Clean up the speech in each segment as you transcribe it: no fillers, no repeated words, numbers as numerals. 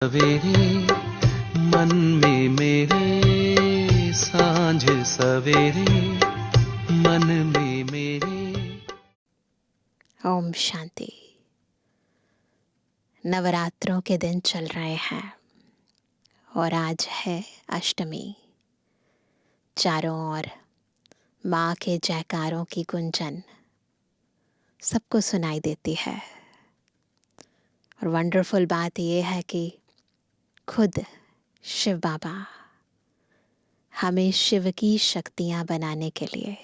सवेरे मन में मेरे सांझ सवेरे मन में मेरे। ओम शांति। नवरात्रों के दिन चल रहे हैं और आज है अष्टमी। चारों ओर माँ के जयकारों की गुंजन सबको सुनाई देती है और वंडरफुल बात यह है कि खुद शिव बाबा हमें शिव की शक्तियाँ बनाने के लिए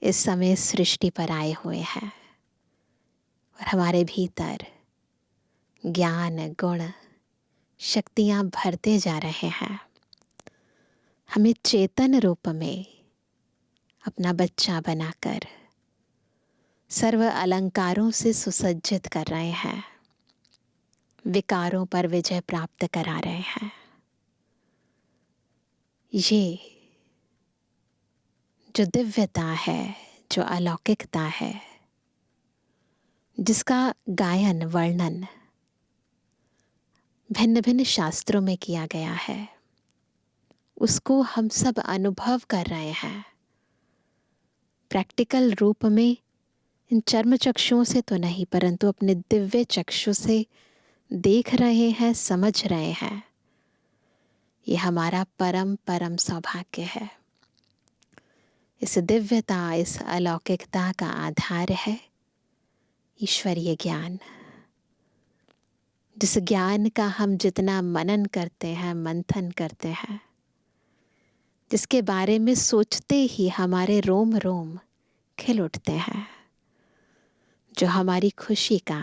इस समय सृष्टि पर आए हुए हैं और हमारे भीतर ज्ञान गुण शक्तियाँ भरते जा रहे हैं। हमें चेतन रूप में अपना बच्चा बनाकर सर्व अलंकारों से सुसज्जित कर रहे हैं, विकारों पर विजय प्राप्त करा रहे हैं। ये जो दिव्यता है, जो अलौकिकता है, जिसका गायन वर्णन भिन्न भिन्न शास्त्रों में किया गया है, उसको हम सब अनुभव कर रहे हैं। प्रैक्टिकल रूप में इन चर्म चक्षुओं से तो नहीं, परंतु अपने दिव्य चक्षु से देख रहे हैं, समझ रहे हैं। ये हमारा परम परम सौभाग्य है। इस दिव्यता, इस अलौकिकता का आधार है ईश्वरीय ज्ञान। जिस ज्ञान का हम जितना मनन करते हैं, मंथन करते हैं, जिसके बारे में सोचते ही हमारे रोम रोम खिल उठते हैं, जो हमारी खुशी का,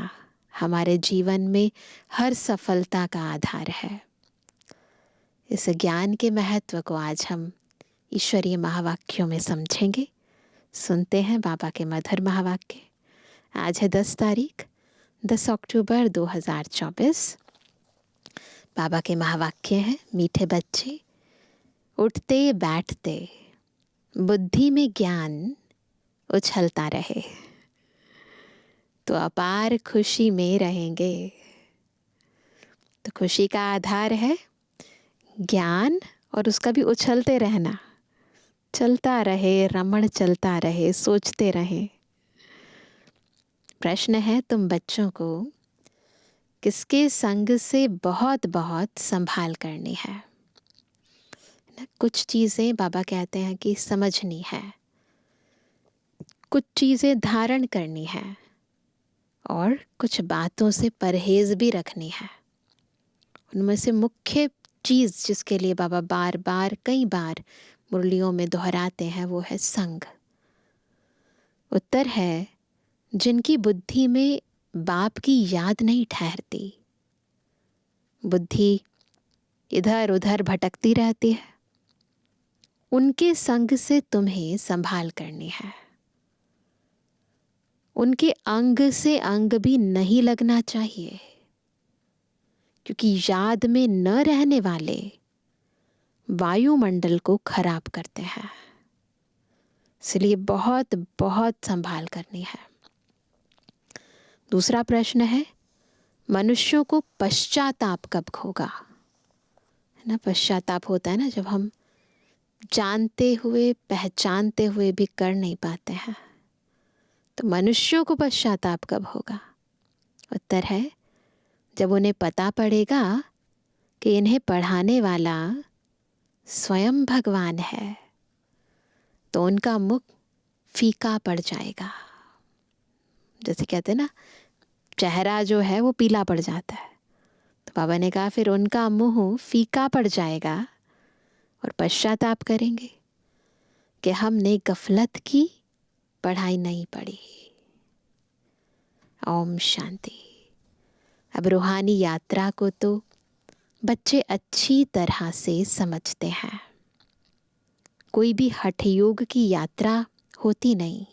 हमारे जीवन में हर सफलता का आधार है। इस ज्ञान के महत्व को आज हम ईश्वरीय महावाक्यों में समझेंगे। सुनते हैं बाबा के मधुर महावाक्य। आज है 10 अक्टूबर 2024। बाबा के महावाक्य हैं, मीठे बच्चे उठते बैठते बुद्धि में ज्ञान उछलता रहे तो अपार खुशी में रहेंगे। तो खुशी का आधार है ज्ञान और उसका भी उछलते रहना, चलता रहे, रमण चलता रहे, सोचते रहे। प्रश्न है, तुम बच्चों को किसके संग से बहुत बहुत संभाल करनी है ना? कुछ चीज़ें बाबा कहते हैं कि समझनी है, कुछ चीज़ें धारण करनी है और कुछ बातों से परहेज भी रखनी है। उनमें से मुख्य चीज़ जिसके लिए बाबा बार बार कई बार मुरलियों में दोहराते हैं वो है संग। उत्तर है, जिनकी बुद्धि में बाप की याद नहीं ठहरती, बुद्धि इधर उधर भटकती रहती है, उनके संग से तुम्हें संभाल करनी है। उनके अंग से अंग भी नहीं लगना चाहिए, क्योंकि याद में न रहने वाले वायुमंडल को खराब करते हैं। इसलिए बहुत बहुत संभाल करनी है। दूसरा प्रश्न है, मनुष्यों को पश्चाताप कब होगा? है ना, पश्चाताप होता है ना जब हम जानते हुए पहचानते हुए भी कर नहीं पाते हैं। तो मनुष्यों को पश्चाताप कब होगा? उत्तर है, जब उन्हें पता पड़ेगा कि इन्हें पढ़ाने वाला स्वयं भगवान है, तो उनका मुख फीका पड़ जाएगा। जैसे कहते हैं ना, चेहरा जो है वो पीला पड़ जाता है। तो बाबा ने कहा फिर उनका मुंह फीका पड़ जाएगा और पश्चाताप करेंगे कि हमने गफलत की, पढ़ाई नहीं पढ़ी। ओम शांति। अब रूहानी यात्रा को तो बच्चे अच्छी तरह से समझते हैं। कोई भी हठ योग की यात्रा होती नहीं,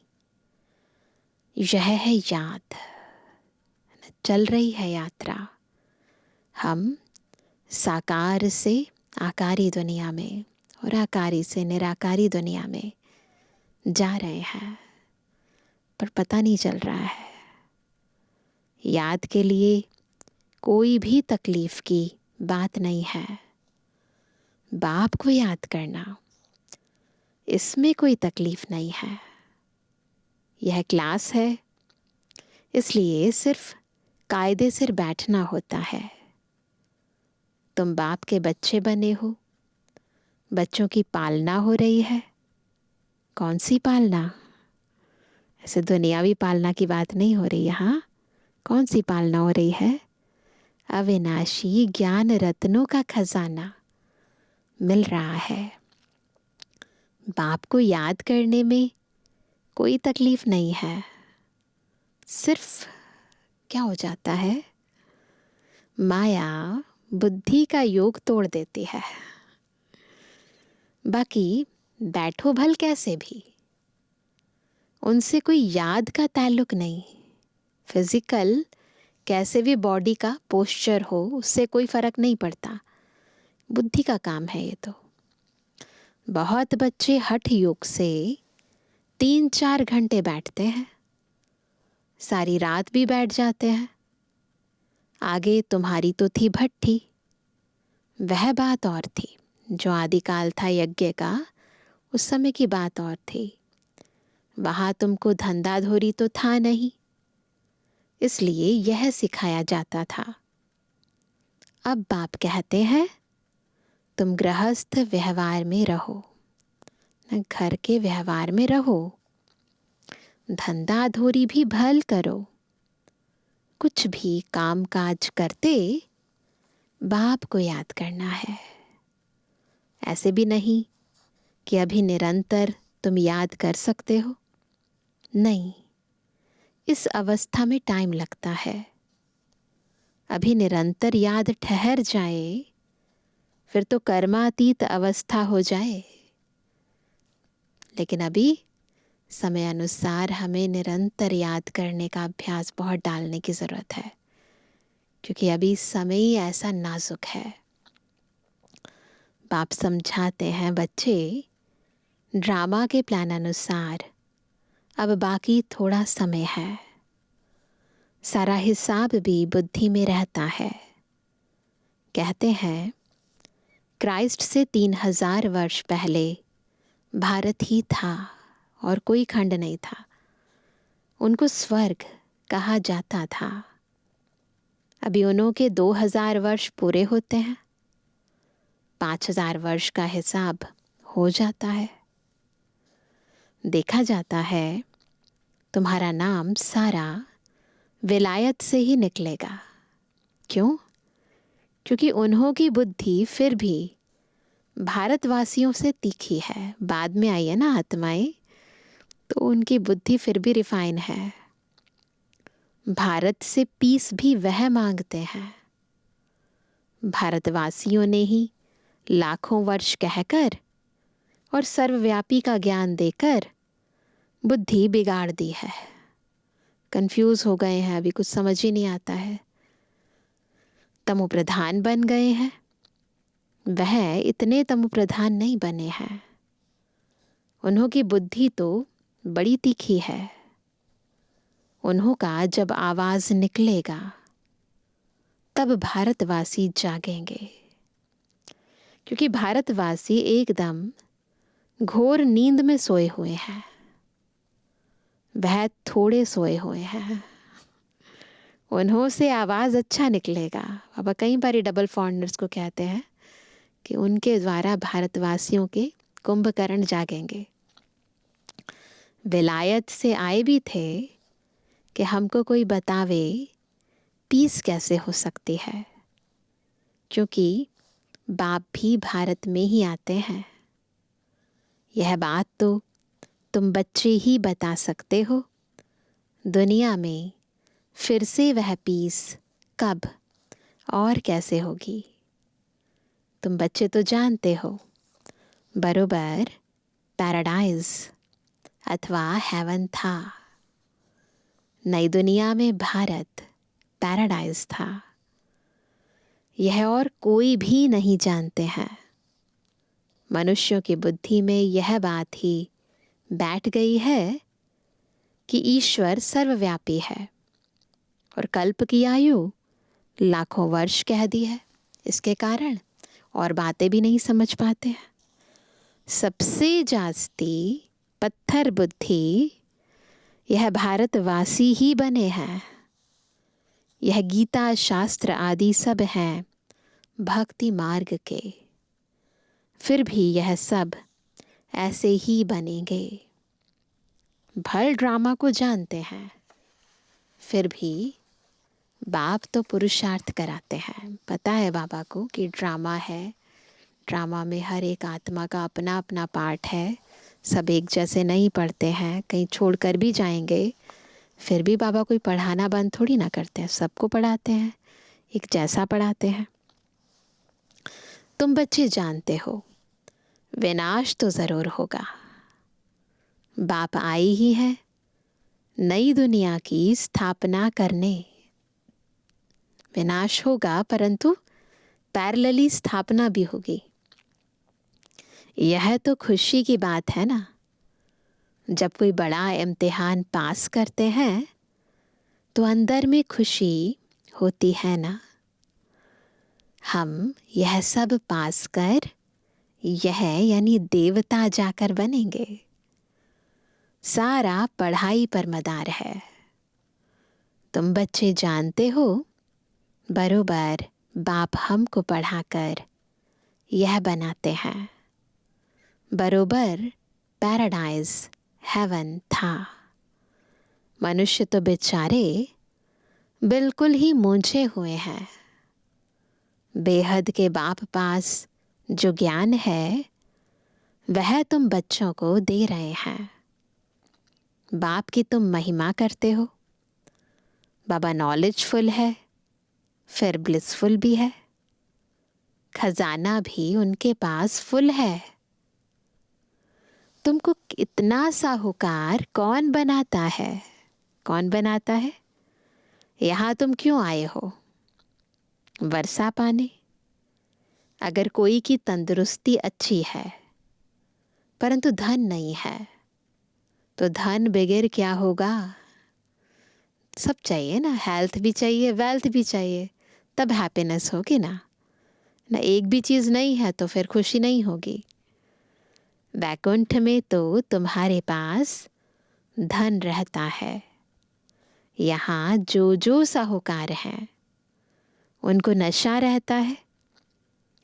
यह है याद। चल रही है यात्रा। हम साकार से आकारी दुनिया में और आकारी से निराकारी दुनिया में जा रहे हैं, पर पता नहीं चल रहा है। याद के लिए कोई भी तकलीफ की बात नहीं है। बाप को याद करना, इसमें कोई तकलीफ नहीं है। यह क्लास है, इसलिए सिर्फ कायदे से बैठना होता है। तुम बाप के बच्चे बने हो, बच्चों की पालना हो रही है। कौन सी पालना? ऐसे दुनियावी पालना की बात नहीं हो रही यहाँ। कौन सी पालना हो रही है? अविनाशी ज्ञान रत्नों का खजाना मिल रहा है। बाप को याद करने में कोई तकलीफ नहीं है। सिर्फ क्या हो जाता है, माया बुद्धि का योग तोड़ देती है। बाकी बैठो भल कैसे भी, उनसे कोई याद का ताल्लुक नहीं। फिजिकल कैसे भी बॉडी का पोस्चर हो, उससे कोई फर्क नहीं पड़ता। बुद्धि का काम है ये तो। बहुत बच्चे हठ योग से 3-4 घंटे बैठते हैं, सारी रात भी बैठ जाते हैं। आगे तुम्हारी तो थी भट्ठी, वह बात और थी। जो आदिकाल था यज्ञ का, उस समय की बात और थी। वहाँ तुमको धंधाधोरी तो था नहीं, इसलिए यह सिखाया जाता था। अब बाप कहते हैं तुम गृहस्थ व्यवहार में रहो, न घर के व्यवहार में रहो। धंधाधोरी भी भल करो, कुछ भी काम काज करते बाप को याद करना है। ऐसे भी नहीं कि अभी निरंतर तुम याद कर सकते हो। नहीं, इस अवस्था में टाइम लगता है। अभी निरंतर याद ठहर जाए, फिर तो कर्मातीत अवस्था हो जाए। लेकिन अभी समय अनुसार हमें निरंतर याद करने का अभ्यास बहुत डालने की ज़रूरत है, क्योंकि अभी समय ही ऐसा नाजुक है। बाप समझाते हैं, बच्चे ड्रामा के प्लान अनुसार अब बाकी थोड़ा समय है। सारा हिसाब भी बुद्धि में रहता है। कहते हैं क्राइस्ट से 3000 वर्ष पहले भारत ही था और कोई खंड नहीं था। उनको स्वर्ग कहा जाता था। अभी उन्हों के 2000 वर्ष पूरे होते हैं, 5000 वर्ष का हिसाब हो जाता है। देखा जाता है तुम्हारा नाम सारा विलायत से ही निकलेगा। क्यों? क्योंकि उन्हों की बुद्धि फिर भी भारतवासियों से तीखी है। बाद में आई है ना आत्माएं, तो उनकी बुद्धि फिर भी रिफाइन है। भारत से पीस भी वह मांगते हैं। भारतवासियों ने ही लाखों वर्ष कहकर और सर्वव्यापी का ज्ञान देकर बुद्धि बिगाड़ दी है। कंफ्यूज हो गए हैं, अभी कुछ समझ ही नहीं आता है। तमोप्रधान बन गए हैं। वह इतने तमोप्रधान नहीं बने हैं। उन्हों की बुद्धि तो बड़ी तीखी है। उन्हों का जब आवाज निकलेगा तब भारतवासी जागेंगे, क्योंकि भारतवासी एकदम घोर नींद में सोए हुए हैं। वह थोड़े सोए हुए हैं। उन्हों से आवाज़ अच्छा निकलेगा। बाबा कई बार डबल फॉन्डर्स को कहते हैं कि उनके द्वारा भारतवासियों के कुंभकर्ण जागेंगे। विलायत से आए भी थे कि हमको कोई बतावे पीस कैसे हो सकती है, क्योंकि बाप भी भारत में ही आते हैं। यह बात तो तुम बच्चे ही बता सकते हो। दुनिया में फिर से वह पीस कब और कैसे होगी? तुम बच्चे तो जानते हो, बरोबर पैराडाइज अथवा हेवन था। नई दुनिया में भारत पैराडाइज था। यह और कोई भी नहीं जानते हैं। मनुष्यों की बुद्धि में यह बात ही बैठ गई है कि ईश्वर सर्वव्यापी है और कल्प की आयु लाखों वर्ष कह दी है इसके कारण, और बातें भी नहीं समझ पाते हैं। सबसे जास्ती पत्थर बुद्धि यह भारतवासी ही बने हैं। यह गीता शास्त्र आदि सब हैं भक्ति मार्ग के, फिर भी यह सब ऐसे ही बनेंगे। भर ड्रामा को जानते हैं, फिर भी बाप तो पुरुषार्थ कराते हैं। पता है बाबा को कि ड्रामा है, ड्रामा में हर एक आत्मा का अपना अपना पार्ट है, सब एक जैसे नहीं पढ़ते हैं, कहीं छोड़कर भी जाएंगे, फिर भी बाबा कोई पढ़ाना बंद थोड़ी ना करते हैं, सबको पढ़ाते हैं, एक जैसा पढ़ाते हैं। तुम बच्चे जानते हो विनाश तो ज़रूर होगा। बाप आए ही है नई दुनिया की स्थापना करने। विनाश होगा परंतु पैरेलली स्थापना भी होगी। यह तो खुशी की बात है ना। जब कोई बड़ा इम्तिहान पास करते हैं तो अंदर में खुशी होती है ना। हम यह सब पास कर यह यानी देवता जाकर बनेंगे। सारा पढ़ाई पर मदार है। तुम बच्चे जानते हो बरोबर बाप हमको पढ़ाकर यह बनाते हैं। बरोबर पैराडाइज हेवन था। मनुष्य तो बेचारे बिल्कुल ही मूंझे हुए हैं। बेहद के बाप पास जो ज्ञान है वह तुम बच्चों को दे रहे हैं। बाप की तुम महिमा करते हो। बाबा नॉलेजफुल है, फिर ब्लिसफुल भी है। खजाना भी उनके पास फुल है। तुमको इतना साहूकार कौन बनाता है? कौन बनाता है? यहाँ तुम क्यों आए हो? वर्षा पाने। अगर कोई की तंदुरुस्ती अच्छी है परंतु धन नहीं है तो धन बगैर क्या होगा? सब चाहिए ना, हेल्थ भी चाहिए, वेल्थ भी चाहिए, तब हैप्पीनेस होगी ना। एक भी चीज़ नहीं है तो फिर खुशी नहीं होगी। वैकुंठ में तो तुम्हारे पास धन रहता है। यहाँ जो जो साहूकार हैं उनको नशा रहता है।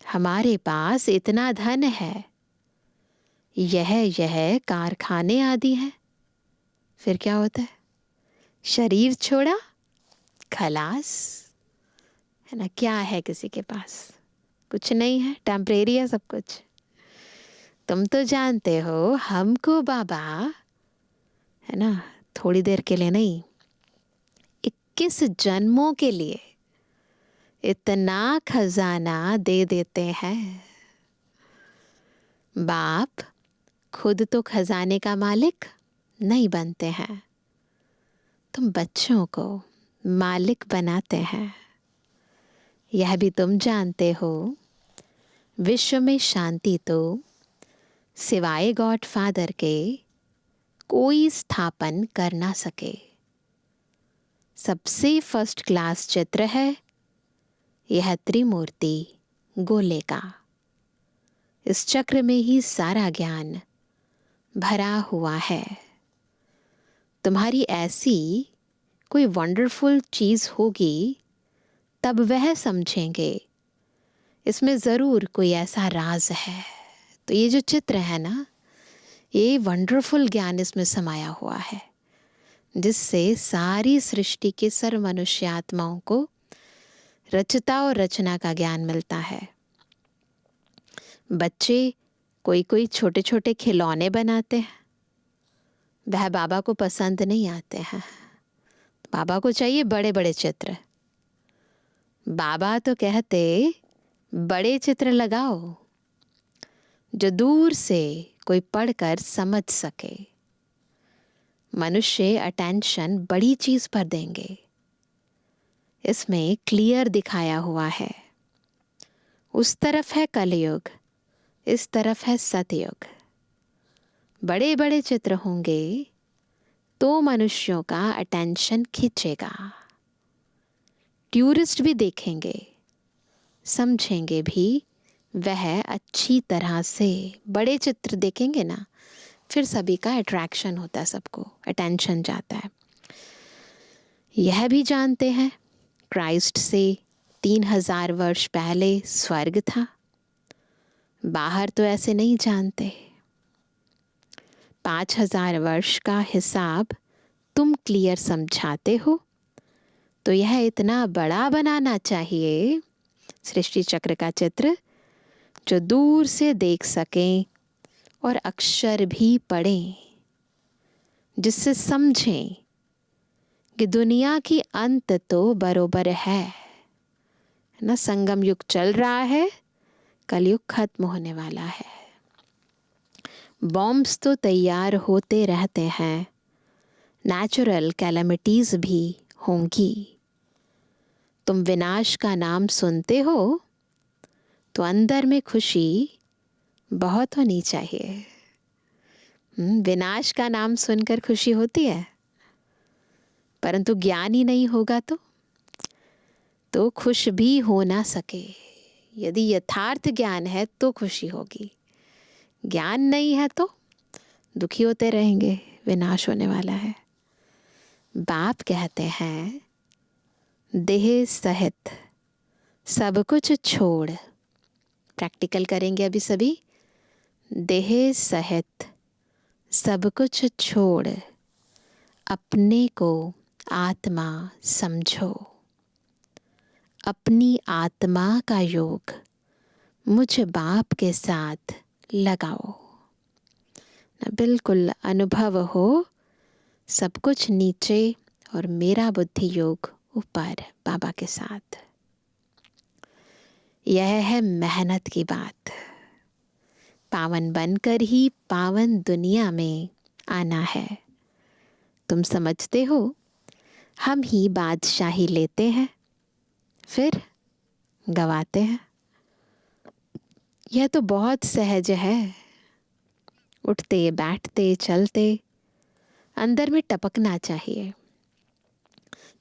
हमारे पास इतना धन है, यह कारखाने आदि हैं। फिर क्या होता है? शरीर छोड़ा खलास, है ना। क्या है किसी के पास? कुछ नहीं है, टेम्परेरी है सब कुछ। तुम तो जानते हो हमको बाबा, है ना, थोड़ी देर के लिए नहीं 21 जन्मों के लिए इतना खजाना दे देते हैं। बाप खुद तो खजाने का मालिक नहीं बनते हैं, तुम बच्चों को मालिक बनाते हैं। यह भी तुम जानते हो विश्व में शांति तो सिवाय गॉड फादर के कोई स्थापन कर ना सके। सबसे फर्स्ट क्लास चित्र है यह त्रिमूर्ति गोले का। इस चक्र में ही सारा ज्ञान भरा हुआ है। तुम्हारी ऐसी कोई वंडरफुल चीज़ होगी तब वह समझेंगे इसमें ज़रूर कोई ऐसा राज है। तो ये जो चित्र है ना, ये वंडरफुल ज्ञान इसमें समाया हुआ है जिससे सारी सृष्टि के सर्व मनुष्य आत्माओं को रचता और रचना का ज्ञान मिलता है। बच्चे कोई कोई छोटे छोटे खिलौने बनाते हैं, वह बाबा को पसंद नहीं आते हैं। बाबा को चाहिए बड़े बड़े चित्र। बाबा तो कहते बड़े चित्र लगाओ जो दूर से कोई पढ़कर समझ सके। मनुष्य अटेंशन बड़ी चीज पर देंगे। इसमें क्लियर दिखाया हुआ है। उस तरफ है कलयुग, इस तरफ है सतयुग। बड़े बड़े चित्र होंगे तो मनुष्यों का अटेंशन खींचेगा। टूरिस्ट भी देखेंगे, समझेंगे भी वह अच्छी तरह से। बड़े चित्र देखेंगे ना, फिर सभी का अट्रैक्शन होता है, सबको अटेंशन जाता है। यह भी जानते हैं क्राइस्ट से 3000 वर्ष पहले स्वर्ग था। बाहर तो ऐसे नहीं जानते। 5000 वर्ष का हिसाब तुम क्लियर समझाते हो, तो यह इतना बड़ा बनाना चाहिए सृष्टि चक्र का चित्र, जो दूर से देख सकें और अक्षर भी पढ़ें, जिससे समझें कि दुनिया की अंत तो बरोबर है ना। संगम युग चल रहा है, कलयुग खत्म होने वाला है। बॉम्ब्स तो तैयार होते रहते हैं, नेचुरल कैलेमिटीज भी होंगी। तुम विनाश का नाम सुनते हो तो अंदर में खुशी बहुत होनी चाहिए। विनाश का नाम सुनकर खुशी होती है, परंतु ज्ञान ही नहीं होगा तो खुश भी हो ना सके। यदि यथार्थ ज्ञान है तो खुशी होगी, ज्ञान नहीं है तो दुखी होते रहेंगे, विनाश होने वाला है। बाप कहते हैं देह सहित सब कुछ छोड़, प्रैक्टिकल करेंगे अभी सभी। देह सहित सब कुछ छोड़, अपने को आत्मा समझो। अपनी आत्मा का योग मुझ बाप के साथ लगाओ ना। बिल्कुल अनुभव हो सब कुछ नीचे और मेरा बुद्धि योग ऊपर बाबा के साथ। यह है मेहनत की बात। पावन बनकर ही पावन दुनिया में आना है। तुम समझते हो हम ही बादशाही लेते हैं, फिर गवाते हैं। यह तो बहुत सहज है। उठते बैठते चलते अंदर में टपकना चाहिए।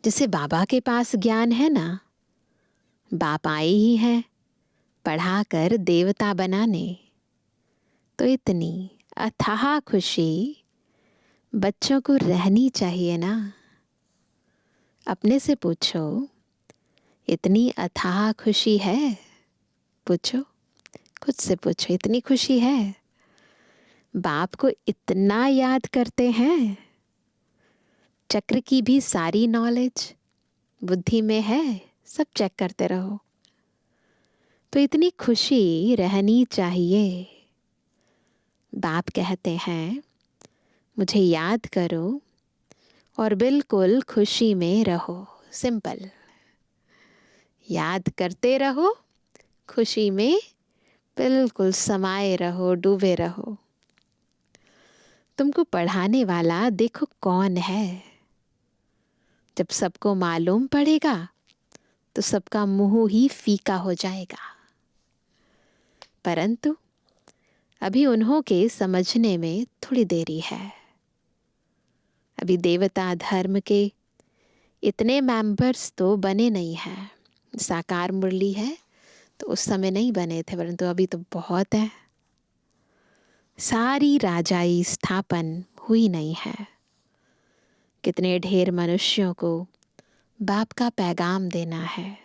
जैसे बाबा के पास ज्ञान है ना, बाप आए ही हैं पढ़ाकर देवता बनाने, तो इतनी अथाह खुशी बच्चों को रहनी चाहिए ना। अपने से पूछो, इतनी अथाह खुशी है? पूछो, खुद से पूछो, इतनी खुशी है? बाप को इतना याद करते हैं। चक्र की भी सारी नॉलेज बुद्धि में है, सब चेक करते रहो, तो इतनी खुशी रहनी चाहिए। बाप कहते हैं मुझे याद करो और बिल्कुल खुशी में रहो। सिंपल, याद करते रहो, खुशी में बिल्कुल समाये रहो, डूबे रहो। तुमको पढ़ाने वाला देखो कौन है। जब सबको मालूम पड़ेगा तो सबका मुंह ही फीका हो जाएगा। परंतु अभी उन्हों के समझने में थोड़ी देरी है। अभी देवता धर्म के इतने मेंबर्स तो बने नहीं हैं। साकार मुरली है तो उस समय नहीं बने थे, परंतु अभी तो बहुत है। सारी राजाई स्थापन हुई नहीं है। कितने ढेर मनुष्यों को बाप का पैगाम देना है।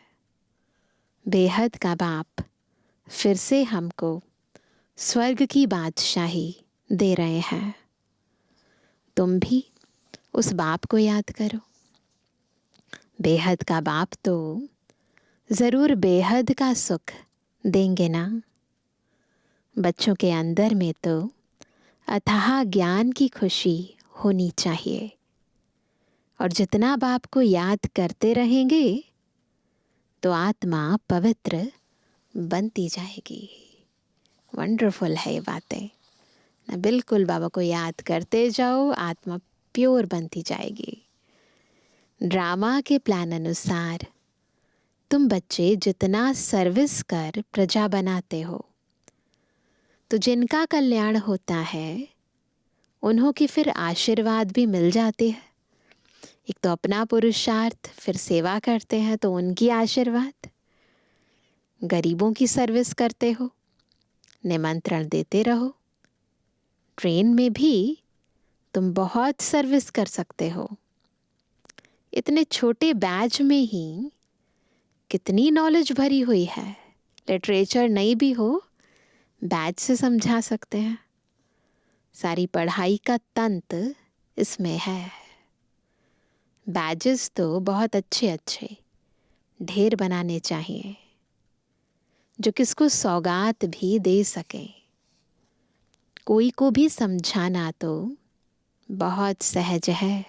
बेहद का बाप फिर से हमको स्वर्ग की बादशाही दे रहे हैं। तुम भी उस बाप को याद करो। बेहद का बाप तो ज़रूर बेहद का सुख देंगे ना। बच्चों के अंदर में तो अथाह ज्ञान की खुशी होनी चाहिए, और जितना बाप को याद करते रहेंगे तो आत्मा पवित्र बनती जाएगी। वंडरफुल है ये बातें ना। बिल्कुल बाबा को याद करते जाओ, आत्मा प्योर बनती जाएगी। ड्रामा के प्लान अनुसार तुम बच्चे जितना सर्विस कर प्रजा बनाते हो, तो जिनका कल्याण होता है उन्हों की फिर आशीर्वाद भी मिल जाते हैं। एक तो अपना पुरुषार्थ, फिर सेवा करते हैं तो उनकी आशीर्वाद, गरीबों की सर्विस करते हो, निमंत्रण देते रहो। ट्रेन में भी तुम बहुत सर्विस कर सकते हो। इतने छोटे बैच में ही कितनी नॉलेज भरी हुई है। लिटरेचर नहीं भी हो, बैच से समझा सकते हैं। सारी पढ़ाई का तंत्र इसमें है। बैजेस तो बहुत अच्छे अच्छे ढेर बनाने चाहिए, जो किसको सौगात भी दे सके। कोई को भी समझाना तो बहुत सहज है।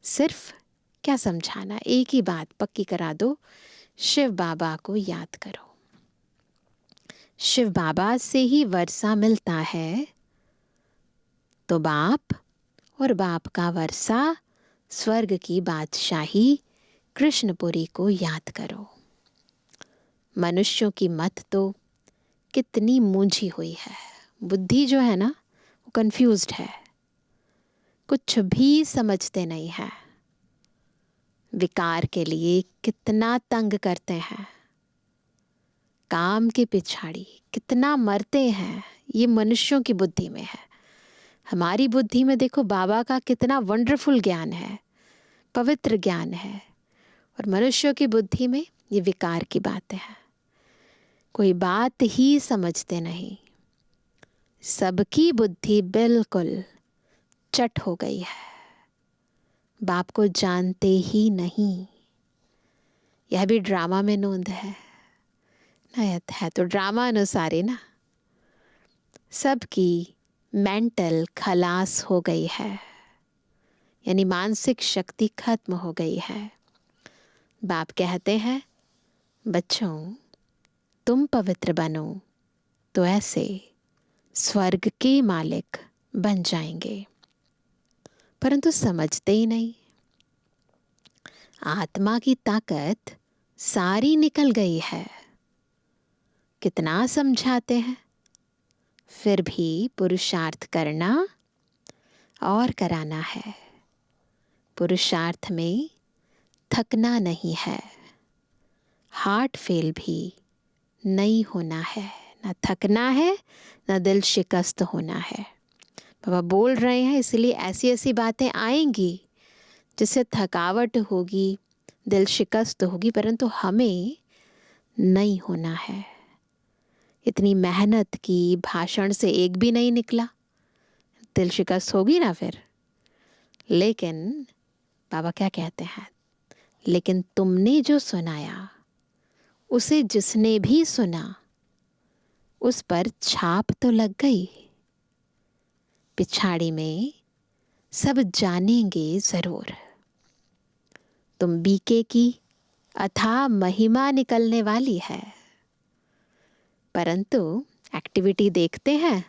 सिर्फ क्या समझाना, एक ही बात पक्की करा दो, शिव बाबा को याद करो। शिव बाबा से ही वर्षा मिलता है, तो बाप और बाप का वर्षा, स्वर्ग की बादशाही कृष्णपुरी को याद करो। मनुष्यों की मत तो कितनी मूंझी हुई है। बुद्धि जो है ना, वो कंफ्यूज्ड है, कुछ भी समझते नहीं है। विकार के लिए कितना तंग करते हैं, काम के पिछाड़ी कितना मरते हैं, ये मनुष्यों की बुद्धि में है। हमारी बुद्धि में देखो बाबा का कितना वंडरफुल ज्ञान है, पवित्र ज्ञान है, और मनुष्यों की बुद्धि में ये विकार की बातें हैं। कोई बात ही समझते नहीं। सबकी बुद्धि बिल्कुल चट हो गई है, बाप को जानते ही नहीं। यह भी ड्रामा में नोंद है, नयत है तो ड्रामा अनुसार ही ना। सबकी मेंटल खलास हो गई है, यानी मानसिक शक्ति खत्म हो गई है। बाप कहते हैं, बच्चों तुम पवित्र बनो तो ऐसे स्वर्ग के मालिक बन जाएंगे। परंतु समझते ही नहीं। आत्मा की ताकत सारी निकल गई है। कितना समझाते हैं, फिर भी पुरुषार्थ करना और कराना है। पुरुषार्थ में थकना नहीं है, हार्ट फेल भी नहीं होना है, ना थकना है, ना दिल शिकस्त होना है। बाबा बोल रहे हैं, इसलिए ऐसी ऐसी बातें आएंगी जिससे थकावट होगी, दिल शिकस्त होगी, परंतु हमें नहीं होना है। इतनी मेहनत की, भाषण से एक भी नहीं निकला, दिल शिकस्त होगी ना फिर। लेकिन बाबा क्या कहते हैं, लेकिन तुमने जो सुनाया, उसे जिसने भी सुना, उस पर छाप तो लग गई। पिछाड़ी में सब जानेंगे जरूर। तुम बीके की अथाह महिमा निकलने वाली है। परंतु एक्टिविटी देखते हैं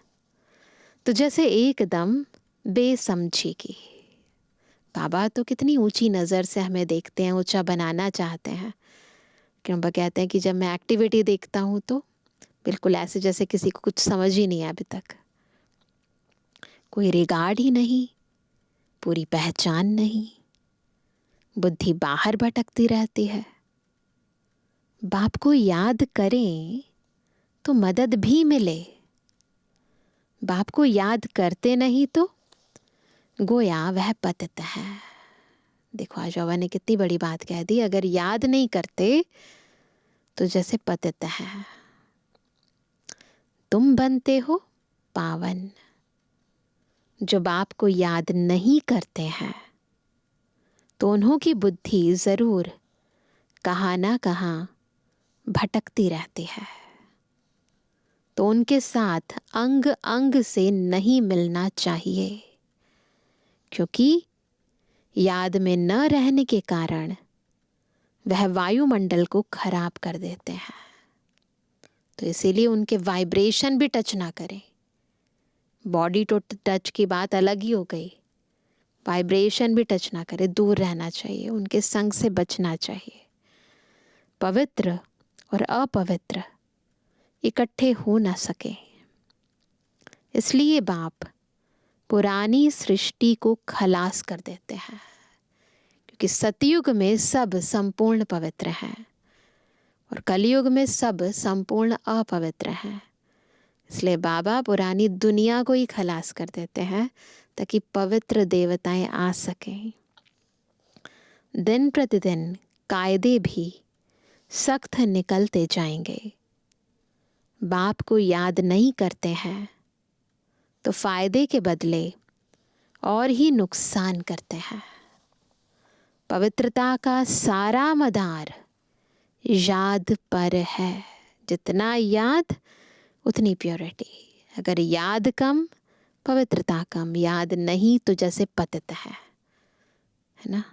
तो जैसे एकदम बेसमझी की। बाबा तो कितनी ऊंची नज़र से हमें देखते हैं, ऊंचा बनाना चाहते हैं। क्यों बाबा कहते हैं कि जब मैं एक्टिविटी देखता हूँ तो बिल्कुल ऐसे जैसे किसी को कुछ समझ ही नहीं है अभी तक, कोई रिगार्ड ही नहीं, पूरी पहचान नहीं, बुद्धि बाहर भटकती रहती है। बाप को याद करें तो मदद भी मिले। बाप को याद करते नहीं तो गोया वह पतित है। देखो आज बाबा ने कितनी बड़ी बात कह दी, अगर याद नहीं करते तो जैसे पतित है। तुम बनते हो पावन। जो बाप को याद नहीं करते हैं तो उन्हों की बुद्धि जरूर कहाँ ना कहाँ भटकती रहती है। तो उनके साथ अंग अंग से नहीं मिलना चाहिए, क्योंकि याद में न रहने के कारण वह वायुमंडल को खराब कर देते हैं। तो इसीलिए उनके वाइब्रेशन भी टच ना करें। बॉडी टू टच की बात अलग ही हो गई, वाइब्रेशन भी टच ना करे, दूर रहना चाहिए, उनके संग से बचना चाहिए। पवित्र और अपवित्र इकट्ठे हो ना सके, इसलिए बाप पुरानी सृष्टि को खलास कर देते हैं। क्योंकि सतयुग में सब संपूर्ण पवित्र हैं और कलयुग में सब संपूर्ण अपवित्र हैं। इसलिए बाबा पुरानी दुनिया को ही खलास कर देते हैं ताकि पवित्र देवताएं आ सकें। दिन प्रतिदिन कायदे भी सख्त निकलते जाएंगे। बाप को याद नहीं करते हैं तो फायदे के बदले और ही नुकसान करते हैं। पवित्रता का सारा मदार याद पर है। जितना याद उतनी प्योरिटी। अगर याद कम, पवित्रता कम। याद नहीं तो जैसे पतित है ना।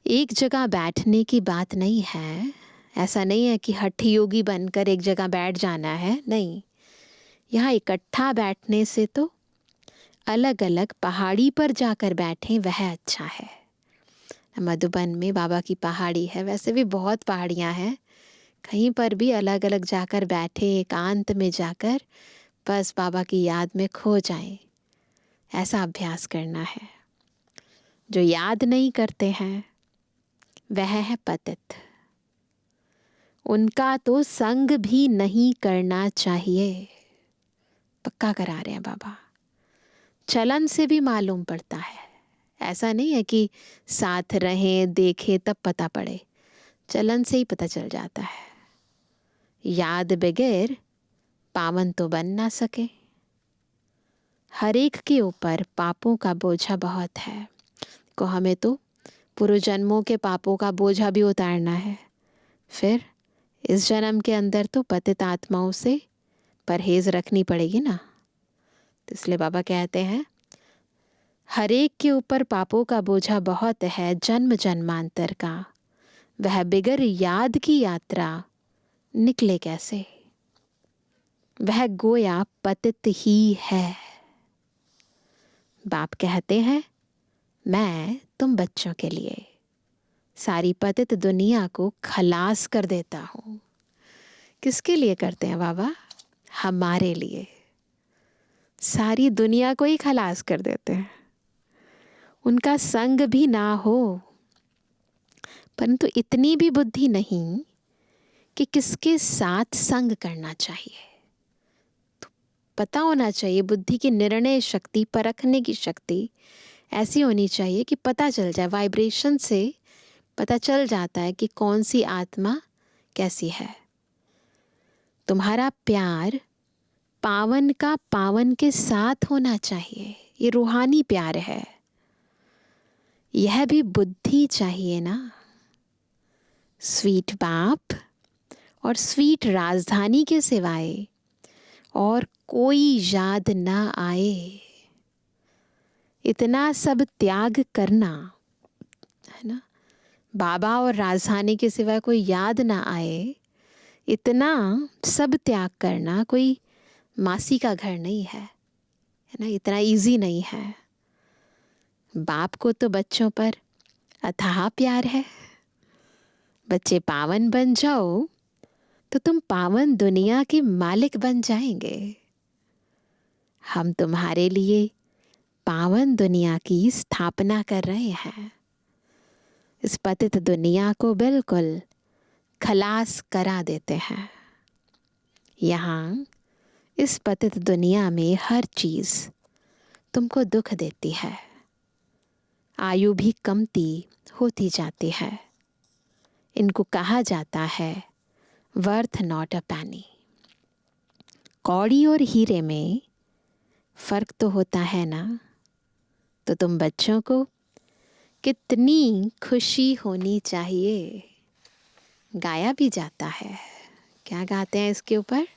एक जगह बैठने की बात नहीं है। ऐसा नहीं है कि हठ योगी बनकर एक जगह बैठ जाना है, नहीं। यहाँ इकट्ठा बैठने से तो अलग अलग पहाड़ी पर जाकर बैठें वह अच्छा है। मधुबन में बाबा की पहाड़ी है, वैसे भी बहुत पहाड़ियाँ हैं। कहीं पर भी अलग अलग जाकर बैठे, एकांत में जाकर बस बाबा की याद में खो जाएं। ऐसा अभ्यास करना है। जो याद नहीं करते हैं वह है पतित। उनका तो संग भी नहीं करना चाहिए। पक्का करा रहे हैं बाबा। चलन से भी मालूम पड़ता है। ऐसा नहीं है कि साथ रहें, देखें तब पता पड़े। चलन से ही पता चल जाता है। याद बगैर पावन तो बन ना सके। हर एक के ऊपर पापों का बोझा बहुत है। को हमें तो पूर्व जन्मों के पापों का बोझा भी उतारना है। फिर इस जन्म के अंदर तो पतित आत्माओं से परहेज रखनी पड़ेगी ना। तो इसलिए बाबा कहते हैं हर एक के ऊपर पापों का बोझा बहुत है जन्म जन्मांतर का। वह बिगर याद की यात्रा निकले कैसे। वह गोया पतित ही है। बाप कहते हैं मैं तुम बच्चों के लिए सारी पतित दुनिया को खलास कर देता हूँ। किसके लिए करते हैं बाबा? हमारे लिए। सारी दुनिया को ही खलास कर देते हैं। उनका संग भी ना हो, परंतु इतनी भी बुद्धि नहीं कि किसके साथ संग करना चाहिए। तो पता होना चाहिए। बुद्धि की निर्णय शक्ति, परखने की शक्ति ऐसी होनी चाहिए कि पता चल जाए। वाइब्रेशन से पता चल जाता है कि कौन सी आत्मा कैसी है। तुम्हारा प्यार पावन का पावन के साथ होना चाहिए। ये रूहानी प्यार है। यह भी बुद्धि चाहिए ना। स्वीट बाप और स्वीट राजधानी के सिवाय और कोई याद ना आए। इतना सब त्याग करना है ना। बाबा और राजधानी के सिवाय कोई याद ना आए, इतना सब त्याग करना कोई मासी का घर नहीं है ना। इतना इजी नहीं है। बाप को तो बच्चों पर अथाह प्यार है। बच्चे पावन बन जाओ तो तुम पावन दुनिया के मालिक बन जाएंगे। हम तुम्हारे लिए पावन दुनिया की स्थापना कर रहे हैं। इस पतित दुनिया को बिल्कुल खलास करा देते हैं। यहाँ इस पतित दुनिया में हर चीज तुमको दुख देती है। आयु भी कमती होती जाती है। इनको कहा जाता है वर्थ नॉट अ पैनी। कौड़ी और हीरे में फर्क तो होता है ना। तो तुम बच्चों को कितनी खुशी होनी चाहिए। गाया भी जाता है। क्या गाते हैं इसके ऊपर?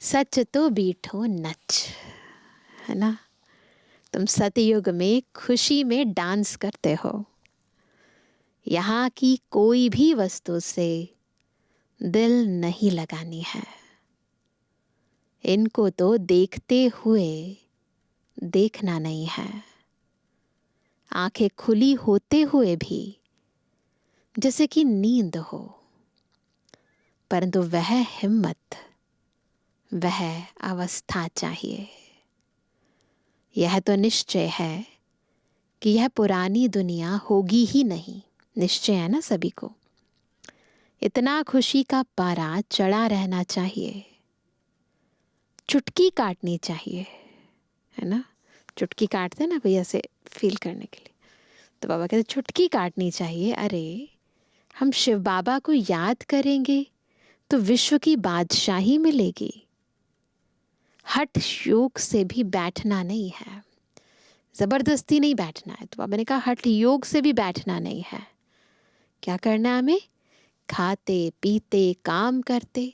सच तो बीठो नच, है ना। तुम सतयुग में खुशी में डांस करते हो। यहाँ की कोई भी वस्तु से दिल नहीं लगानी है। इनको तो देखते हुए देखना नहीं है। आंखें खुली होते हुए भी जैसे कि नींद हो। परंतु वह हिम्मत, वह अवस्था चाहिए। यह तो निश्चय है कि यह पुरानी दुनिया होगी ही नहीं, निश्चय है ना सभी को। इतना खुशी का पारा चढ़ा रहना चाहिए, चुटकी काटनी चाहिए, है ना। चुटकी काटते हैं ना कोई ऐसे फील करने के लिए, तो बाबा कहते चुटकी काटनी चाहिए। अरे हम शिव बाबा को याद करेंगे तो विश्व की बादशाही मिलेगी। हठ योग से भी बैठना नहीं है, जबरदस्ती नहीं बैठना है। तो बाबा ने कहा हठ योग से भी बैठना नहीं है। क्या करना है हमें? खाते पीते काम करते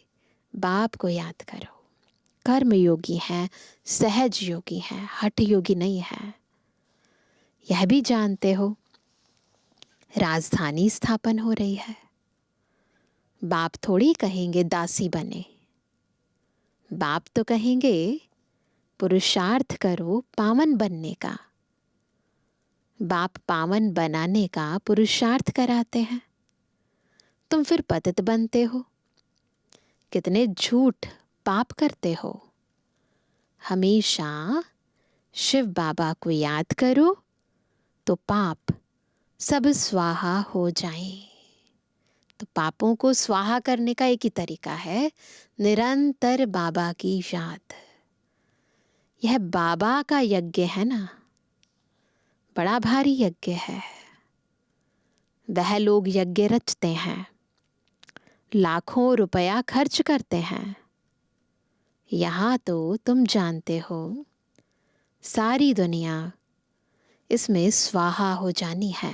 बाप को याद करो। कर्म योगी हैं, सहज योगी हैं, हठ योगी नहीं है। यह भी जानते हो राजधानी स्थापन हो रही है। बाप थोड़ी कहेंगे दासी बने, बाप तो कहेंगे पुरुषार्थ करो पावन बनने का। बाप पावन बनाने का पुरुषार्थ कराते हैं, तुम फिर पतित बनते हो। कितने झूठ पाप करते हो। हमेशा शिव बाबा को याद करो तो पाप सब स्वाहा हो जाए। तो पापों को स्वाहा करने का एक ही तरीका है, निरंतर बाबा की याद। यह बाबा का यज्ञ है ना, बड़ा भारी यज्ञ है। वह लोग यज्ञ रचते हैं, लाखों रुपया खर्च करते हैं। यहाँ तो तुम जानते हो सारी दुनिया इसमें स्वाहा हो जानी है।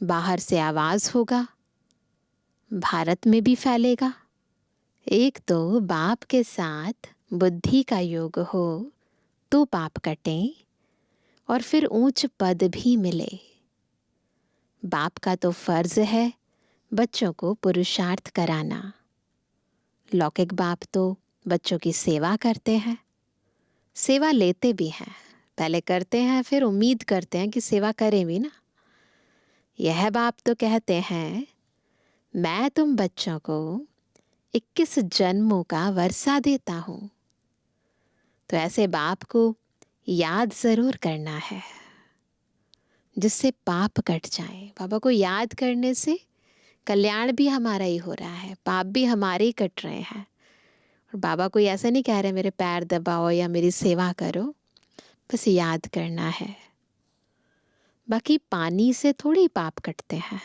बाहर से आवाज होगा, भारत में भी फैलेगा। एक तो बाप के साथ बुद्धि का योग हो तो पाप कटे और फिर ऊंच पद भी मिले। बाप का तो फर्ज है बच्चों को पुरुषार्थ कराना। लौकिक बाप तो बच्चों की सेवा करते हैं, सेवा लेते भी हैं। पहले करते हैं फिर उम्मीद करते हैं कि सेवा करें भी ना। यह बाप तो कहते हैं मैं तुम बच्चों को 21 जन्मों का वर्षा देता हूं। तो ऐसे बाप को याद जरूर करना है जिससे पाप कट जाए। बाबा को याद करने से कल्याण भी हमारा ही हो रहा है, पाप भी हमारे ही कट रहे हैं। और बाबा कोई ऐसा नहीं कह रहे मेरे पैर दबाओ या मेरी सेवा करो, बस याद करना है। बाकी पानी से थोड़ी पाप कटते हैं।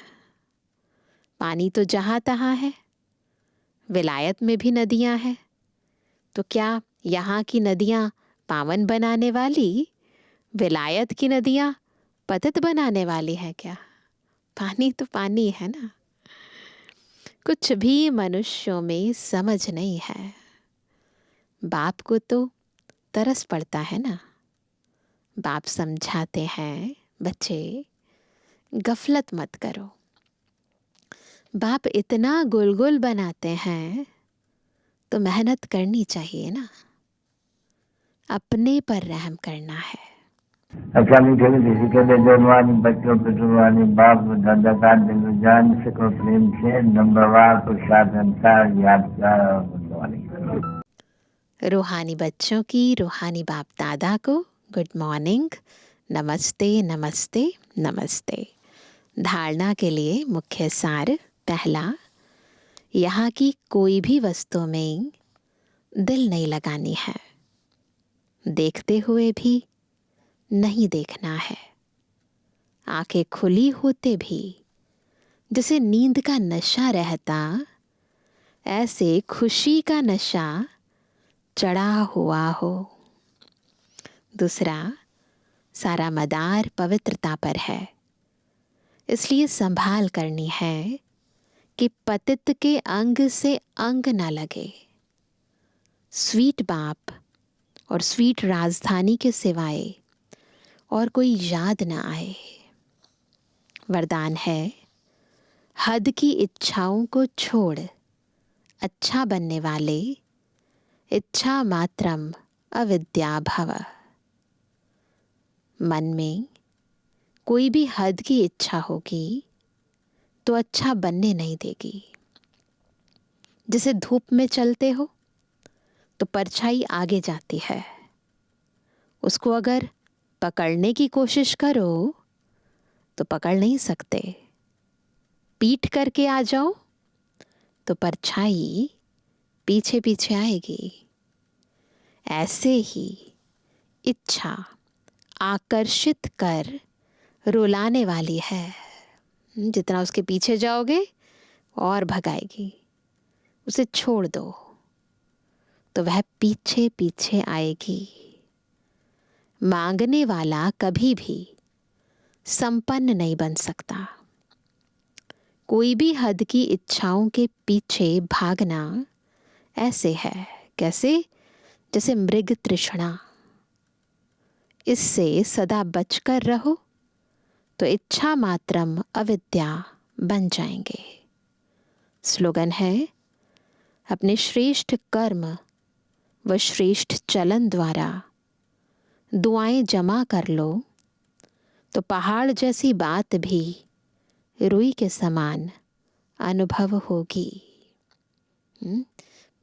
पानी तो जहाँ तहाँ है। विलायत में भी नदियाँ हैं, तो क्या यहाँ की नदियाँ पावन बनाने वाली विलायत की नदियाँ पतित बनाने वाली है क्या? पानी तो पानी है ना। कुछ भी मनुष्यों में समझ नहीं है। बाप को तो तरस पड़ता है ना। बाप समझाते हैं बच्चे गफलत मत करो। बाप इतना गुलगुल बनाते हैं तो मेहनत करनी चाहिए ना, अपने पर रहम करना है। अच्छा मीठे मीठे सिक्के दे जवानी बच्चों पे जुबानी बाप दादा का दिल जान सको प्रेम से नंबरवार पुरुषार्थ अनुसार याद कर। रूहानी बच्चों की रूहानी बाप दादा को गुड मॉर्निंग, नमस्ते नमस्ते नमस्ते। धारणा के लिए मुख्य सार। पहला, यहाँ की कोई भी वस्तु में दिल नहीं लगानी है। देखते हुए भी नहीं देखना है। आंखें खुली होते भी जैसे नींद का नशा रहता, ऐसे खुशी का नशा चढ़ा हुआ हो। दूसरा, सारा मदार पवित्रता पर है, इसलिए संभाल करनी है कि पतित के अंग से अंग ना लगे। स्वीट बाप और स्वीट राजधानी के सिवाय और कोई याद ना आए। वरदान है, हद की इच्छाओं को छोड़ अच्छा बनने वाले इच्छा मात्रम अविद्या भव। मन में कोई भी हद की इच्छा होगी तो अच्छा बनने नहीं देगी। जैसे धूप में चलते हो तो परछाई आगे जाती है, उसको अगर पकड़ने की कोशिश करो तो पकड़ नहीं सकते, पीठ करके आ जाओ तो परछाई पीछे पीछे आएगी। ऐसे ही इच्छा आकर्षित कर रुलाने वाली है। जितना उसके पीछे जाओगे और भगाएगी। उसे छोड़ दो तो वह पीछे पीछे आएगी। मांगने वाला कभी भी संपन्न नहीं बन सकता। कोई भी हद की इच्छाओं के पीछे भागना ऐसे है, कैसे? जैसे मृग तृष्णा। इससे सदा बचकर रहो तो इच्छा मात्रम अविद्या बन जाएंगे। स्लोगन है, अपने श्रेष्ठ कर्म व श्रेष्ठ चलन द्वारा दुआएं जमा कर लो तो पहाड़ जैसी बात भी रुई के समान अनुभव होगी।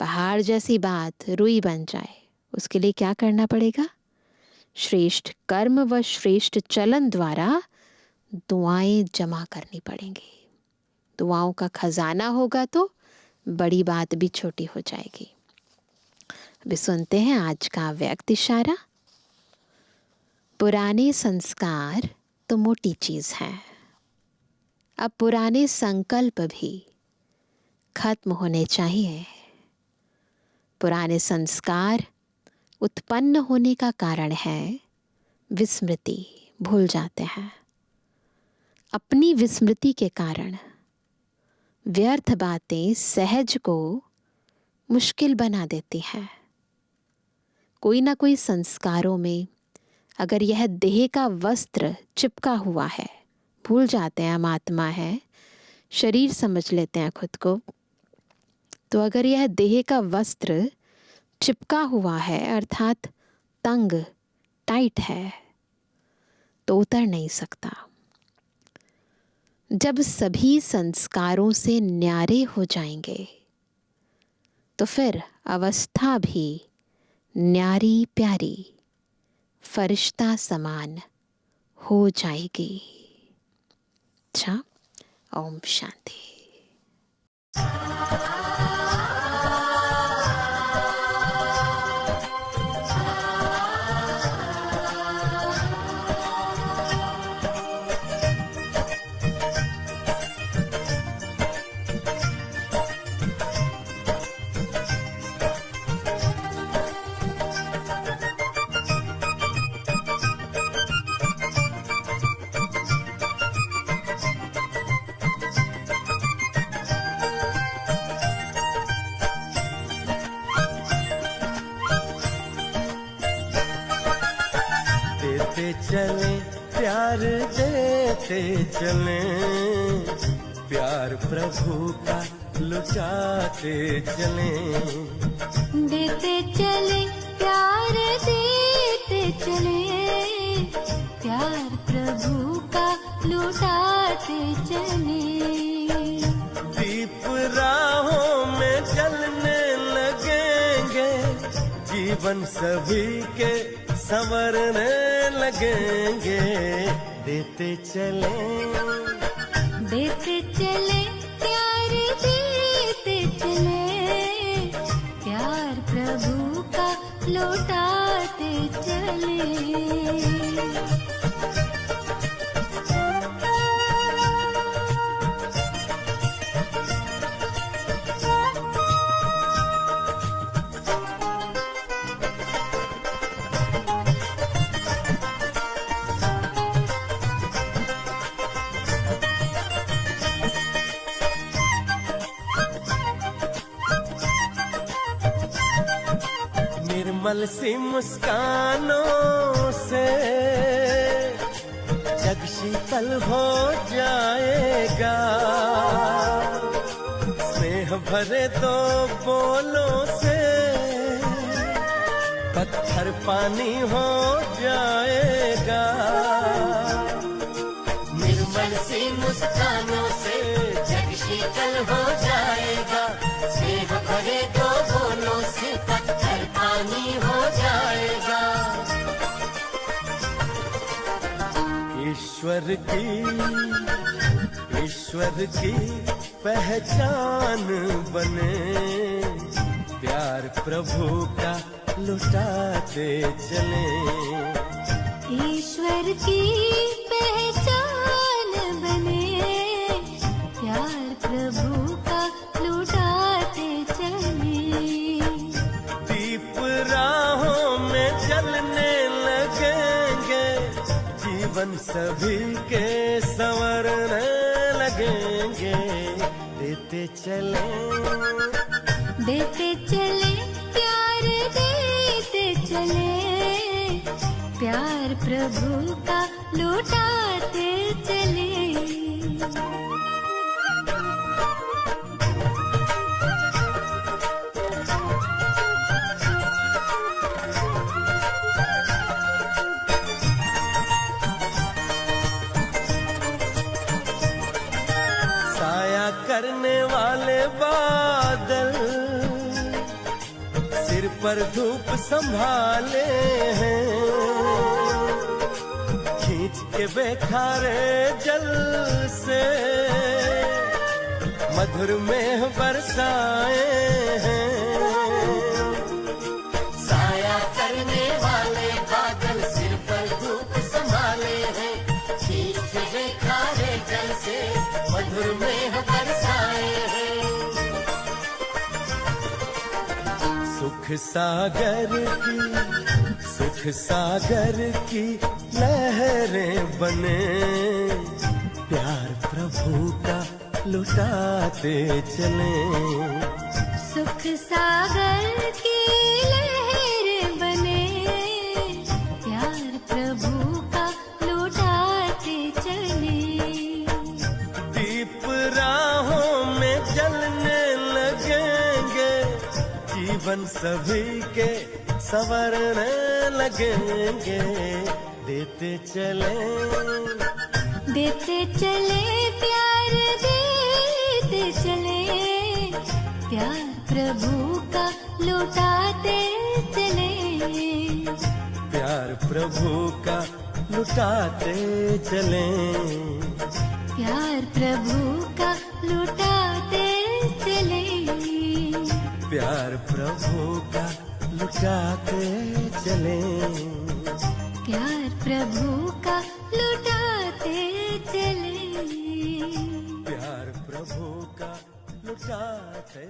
पहाड़ जैसी बात रुई बन जाए, उसके लिए क्या करना पड़ेगा? श्रेष्ठ कर्म व श्रेष्ठ चलन द्वारा दुआएं जमा करनी पड़ेंगी। दुआओं का खजाना होगा तो बड़ी बात भी छोटी हो जाएगी। अभी सुनते हैं आज का व्यक्त इशारा। पुराने संस्कार तो मोटी चीज है, अब पुराने संकल्प भी खत्म होने चाहिए। पुराने संस्कार उत्पन्न होने का कारण है विस्मृति, भूल जाते हैं। अपनी विस्मृति के कारण व्यर्थ बातें सहज को मुश्किल बना देती हैं। कोई ना कोई संस्कारों में अगर यह देह का वस्त्र चिपका हुआ है, भूल जाते हैं हम आत्मा है, शरीर समझ लेते हैं खुद को, तो अगर यह देह का वस्त्र चिपका हुआ है अर्थात तंग टाइट है तो उतर नहीं सकता। जब सभी संस्कारों से न्यारे हो जाएंगे तो फिर अवस्था भी न्यारी प्यारी फरिश्ता समान हो जाएगी। अच्छा, ओम शांति। चले प्यार देते चले, प्यार प्रभु का लुटाते चले। देते चले प्यार देते चले, प्यार प्रभु का लुटाते चले। दीप राहों में जलने लगेंगे, जीवन सभी के संवरने लगेंगे। देते चले प्यार देते चले, प्यार प्रभु का लौटाते चले। निर्मल सी मुस्कानों से जग शीतल हो जाएगा, स्नेह भरे दो बोलों से पत्थर पानी हो जाएगा। निर्मल सी मुस्कानों से जग शीतल हो जाएगा, स्नेह भरे दो बोलों से पत्थर पानी हो जाएगा। ईश्वर की पहचान बने, प्यार प्रभु का लुटाते चले। ईश्वर की पहचान बने, प्यार प्रभु का लुटाते चले। दीप राहों में जलने लगेंगे, जीवन सभी के संवरने लगेंगे। देते चले प्यार देते चले, प्यार प्रभु का लुटाते चले। साया करने वाले बादल, सिर पर धूप संभाले हैं, खींच के बेखारे जल से मधुर में बरसाए हैं। साया करने वाले बादल सिर पर धूप संभाले हैं, खींच के बेखारे जल से मधुर में बरसाए हैं। सुख सागर की लहरें बने, प्यार प्रभु का लुटाते चले। सुख सागर की लहरें बने, प्यार प्रभु का लुटाते चले। दीप राहों में जलने लगेंगे, जीवन सभी के संवरने लगेंगे। देते चले प्यार देते चले, प्यार प्रभु का लुटाते चले। प्यार प्रभु का लुटाते चले। प्यार प्रभु का लुटाते चले। प्यार प्रभु का लुटाते चले। प्यार प्रभु का लुटाते चले। प्यार प्रभु का लुटाते